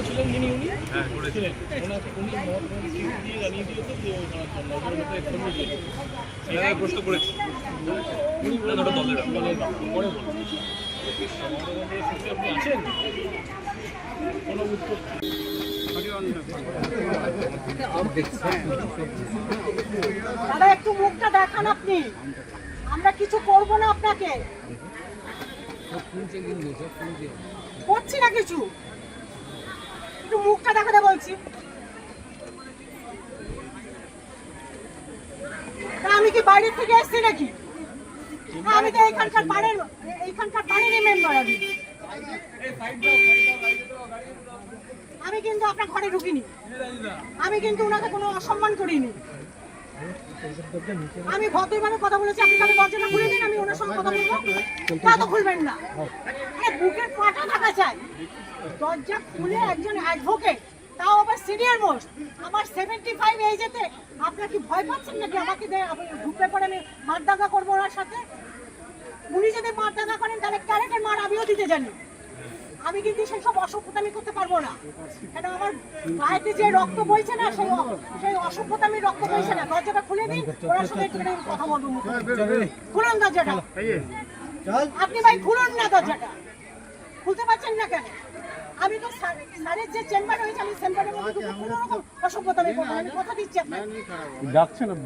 ছিলেন যিনি উনি করেছিলেন উনি জানিয়ে দিয়েছে যে প্রশ্ন করেছি আপনি আছেন কোনো উত্তর দাদা একটু মুখটা দেখান আপনি, আমরা কিছু করব না আপনাকে করছি না কিছু, একটু মুখটা দেখাতে বলছি। আমি কি বাইরে থেকে এসেছি নাকি? আমি তো এইখানকার বাড়ির মেম্বার। আমি কিন্তু আপনার ঘরে ঢুকিনি, আমি কিন্তু ওনাকে কোনো অসম্মান করিনি, আমি ভদ্রভাবে কথা বলেছি। আপনি তাহলে দরজাটা খুলে দিন, আমি ওনার সঙ্গে কথা বলবো। তা তো খুলবেন না, বুকের পাটা থাকা চাই। দরজা খুলে একজন অ্যাডভোকেট, তাও আবার সিনিয়র মোস্ট, আমার 75 এজেতে আপনার কি ভয় পাচ্ছেন নাকি আমাকে ঢুকলে পরে আমি মারদাঙ্গা করবো ওনার সাথে? উনি যদি মারদাঙ্গা করেন তাহলে ক্যারেটের মার আমিও দিতে জানি। আমি কিন্তু সেই সব অসভ্যতা আমি করতে পারবো না, কেন আমার গায়েতে যে রক্ত বইছে না, সেই অসভ্যতা আমি রক্ত বইছে না। দরজাটা খুলে দিন, ওনার সাথে একটু কথা বলবো। খুলুন দরজাটা, আপনি ভাই খুলুন না দরজাটা, খুলতে পারছেন না কেন? আমি তো স্যারের যে চেম্বার হয়েছে, আমি চেম্বারের মধ্যে কোনো রকম অসভ্যতা আমি কথা দিচ্ছি আপনাকে।